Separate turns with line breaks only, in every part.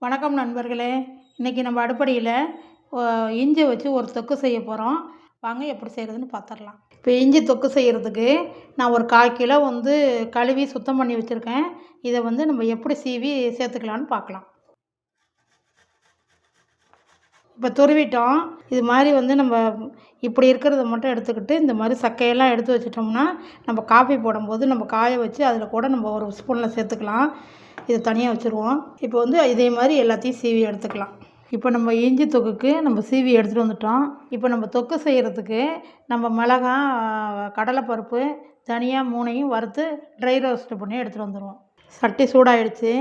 வணக்கம் நண்பர்களே. இன்றைக்கி நம்ம அடுப்படியில் இஞ்சி வச்சு ஒரு தொக்கு செய்ய போகிறோம். வாங்க எப்படி செய்கிறதுன்னு பார்த்துடலாம். இப்போ இஞ்சி தொக்கு செய்கிறதுக்கு நான் ஒரு 1/4 கிலோ கழுவி சுத்தம் பண்ணி வச்சுருக்கேன். இதை நம்ம எப்படி சீவி சேர்த்துக்கலான்னு பார்க்கலாம். இப்போ துருவிட்டோம். இது மாதிரி நம்ம இப்படி இருக்கிறத மட்டும் எடுத்துக்கிட்டு இந்த மாதிரி சக்கையெல்லாம் எடுத்து வச்சிட்டோம்னா நம்ம காஃபி போடும்போது நம்ம காய வச்சு அதில் கூட நம்ம ஒரு ஸ்பூனில் சேர்த்துக்கலாம். இதை தனியாக வச்சுருவோம். இப்போ இதே மாதிரி எல்லாத்தையும் சீவி எடுத்துக்கலாம். இப்போ நம்ம இஞ்சி தொக்குக்கு நம்ம சீவி எடுத்துகிட்டு வந்துட்டோம். இப்போ நம்ம தொக்கு செய்கிறதுக்கு நம்ம மிளகாய், கடலைப்பருப்பு, தனியா 3ஐயும் வறுத்து ட்ரை ரோஸ்ட்டு பண்ணி எடுத்துகிட்டு வந்துடுவோம். சட்டி சூடாகிடுச்சு.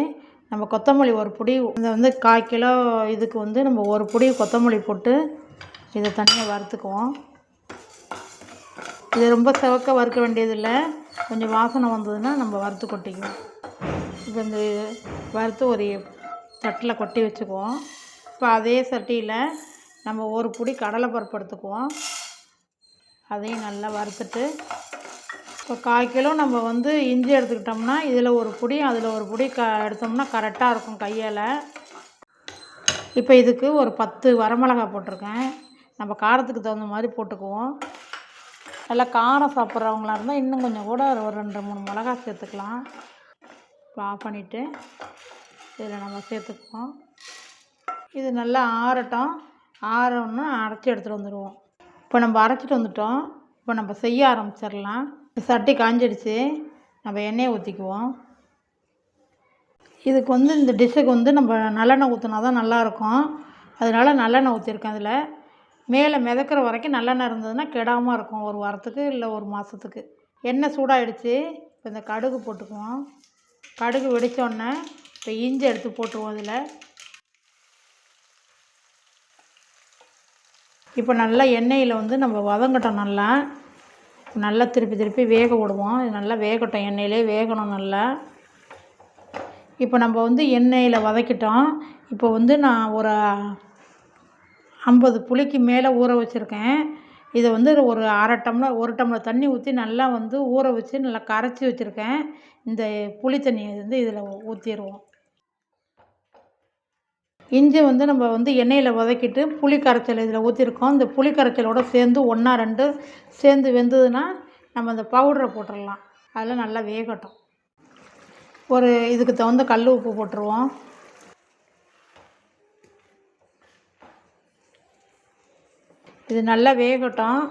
நம்ம கொத்தமல்லி ஒரு பொடி, இதை 1/4 கிலோ இதுக்கு நம்ம ஒரு பொடி கொத்தமல்லி போட்டு இதை தனியாக வறுத்துக்குவோம். இது ரொம்ப செவக்க வறுக்க வேண்டியதில்லை. கொஞ்சம் வாசனை வந்ததுன்னா நம்ம வறுத்து கொட்டிக்குவோம். இப்போ இந்த வறுத்து ஒரு தட்டில் கொட்டி வச்சுக்குவோம். இப்போ அதே சட்டியில் நம்ம ஒரு பொடி கடலைப்பருப்பு எடுத்துக்குவோம். அதையும் நல்லா வறுத்துட்டு இப்போ 1/4 கிலோ நம்ம இஞ்சி எடுத்துக்கிட்டோம்னா இதில் ஒரு பொடி அதில் ஒரு பொடி எடுத்தோம்னா கரெக்டாக இருக்கும் கையால். இப்போ இதுக்கு ஒரு 10 வரமிளகாய் போட்டிருக்கேன். நம்ம காரத்துக்கு தகுந்த மாதிரி போட்டுக்குவோம். நல்லா காரம் சாப்பிட்றவங்களா இருந்தால் இன்னும் கொஞ்சம் கூட ஒரு 2-3 மிளகாய் சேர்த்துக்கலாம். இப்போ ஆஃப் பண்ணிவிட்டு இதில் நம்ம சேர்த்துக்குவோம். இது நல்லா ஆறட்டும். ஆறோன்னா அரைச்சி எடுத்துகிட்டு வந்துடுவோம். இப்போ நம்ம அரைச்சிட்டு வந்துட்டோம். இப்போ நம்ம செய்ய ஆரம்பிச்சிடலாம். சட்டி காஞ்சிடுச்சு. நம்ம எண்ணெயை ஊற்றிக்குவோம். இதுக்கு இந்த டிஷ்ஷுக்கு நம்ம நல்லெண்ணெய் ஊற்றினா தான் நல்லாயிருக்கும். அதனால் நல்லெண்ணெய் ஊற்றிருக்கேன். அதில் மேலே மிதக்கிற வரைக்கும் நல்லெண்ணெய் இருந்ததுன்னா கெடாமல் இருக்கும். ஒரு வாரத்துக்கு இல்லை ஒரு மாதத்துக்கு. எண்ணெய் சூடாகிடுச்சு. இப்போ இந்த கடுகு போட்டுக்குவோம். கடுகு வெடித்தோடனே இப்போ இஞ்சி எடுத்து போட்டுருவோம். அதில் இப்போ நல்லா எண்ணெயில் நம்ம வதங்கட்டும். நல்லா திருப்பி திருப்பி வேக விடுவோம். இது நல்லா வேகட்டும். எண்ணெயிலே வேகணும் நல்லா. இப்போ நம்ம எண்ணெயில் வதக்கிட்டோம். இப்போ நான் ஒரு 50 புளிக்கு மேலே ஊற வச்சுருக்கேன். இதை ஒரு 1/2 டம்ளர் 1 டம்ளர் தண்ணி ஊற்றி நல்லா ஊற வச்சு நல்லா கரைச்சி வச்சுருக்கேன். இந்த புளி தண்ணியை இதில் ஊற்றிடுவோம். இஞ்சி நம்ம எண்ணெயில் வதக்கிட்டு புளி கரைச்சல் இதில் ஊற்றிருக்கோம். இந்த புளி கரைச்சலோடு சேர்ந்து 1-2 சேர்ந்து வெந்ததுன்னா நம்ம அந்த பவுடரை போட்டுடலாம். அதில் நல்லா வேகட்டும். ஒரு இதுக்கு தகுந்த கல் உப்பு போட்டுருவோம். இது நல்லா வேகட்டும்.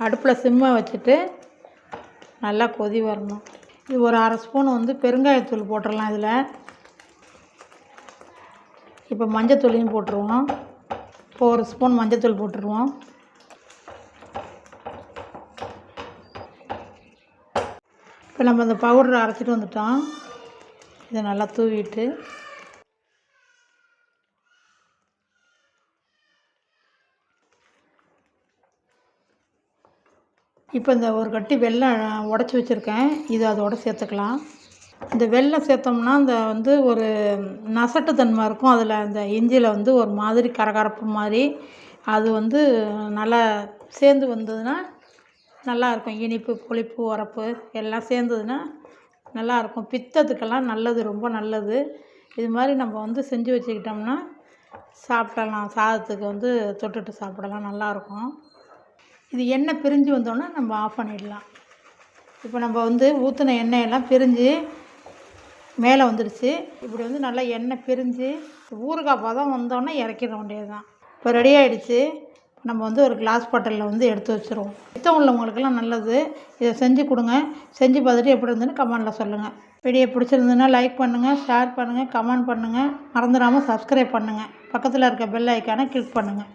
அடுப்பில் சிம்மை வச்சுட்டு நல்லா கொதி வரணும். இது ஒரு 1/2 ஸ்பூன் பெருங்காயத்தூள் போட்டுடலாம். இதில் இப்போ மஞ்சத்தூளையும் போட்டுருவோம். இப்போ 1 ஸ்பூன் மஞ்சத்தூள் போட்டுருவோம். இப்போ நம்ம அந்த பவுடரை அரைச்சிட்டு வந்துட்டோம். இதை நல்லா தூவிட்டு இப்போ இந்த ஒரு கட்டி வெல்லம் உடச்சி வச்சுருக்கேன். இது அதோடு சேர்த்துக்கலாம். இந்த வெல்லம் சேர்த்தோம்னா அந்த ஒரு நசட்டுத்தன்மை இருக்கும். அதில் அந்த இஞ்சியில் ஒரு மாதிரி கரகரப்பு மாதிரி அது நல்லா சேர்ந்து வந்ததுன்னா நல்லாயிருக்கும். இனிப்பு, புளிப்பு, உரப்பு எல்லாம் சேர்ந்ததுன்னா நல்லாயிருக்கும். பித்தத்துக்கெல்லாம் நல்லது, ரொம்ப நல்லது. இது மாதிரி நம்ம செஞ்சு வச்சுக்கிட்டோம்னா சாப்பிடலாம். சாதத்துக்கு தொட்டுட்டு சாப்பிடலாம். நல்லாயிருக்கும். இது எண்ணெய் பிரிஞ்சு வந்தோன்னா நம்ம ஆஃப் பண்ணிடலாம். இப்போ நம்ம ஊற்றின எண்ணெயெல்லாம் பிரிஞ்சு மேலே வந்துடுச்சு. இப்படி நல்லா எண்ணெய் பிரிஞ்சு ஊறுகாய் பதம் வந்தோன்னே இறக்கிட வேண்டியது தான். இப்போ ரெடி ஆகிடுச்சு. நம்ம ஒரு கிளாஸ் பாட்டிலில் எடுத்து வச்சுருவோம். பித்தம் உள்ளவங்களுக்கெல்லாம் நல்லது. இதை செஞ்சு கொடுங்க. செஞ்சு பார்த்துட்டு எப்படி இருந்துன்னு கமெண்டில் சொல்லுங்கள். வீடியோ பிடிச்சிருந்ததுன்னா லைக் பண்ணுங்கள், ஷேர் பண்ணுங்கள், கமெண்ட் பண்ணுங்கள். மறந்துடாமல் சப்ஸ்கிரைப் பண்ணுங்கள். பக்கத்தில் இருக்க பெல் ஐக்கானை கிளிக் பண்ணுங்கள்.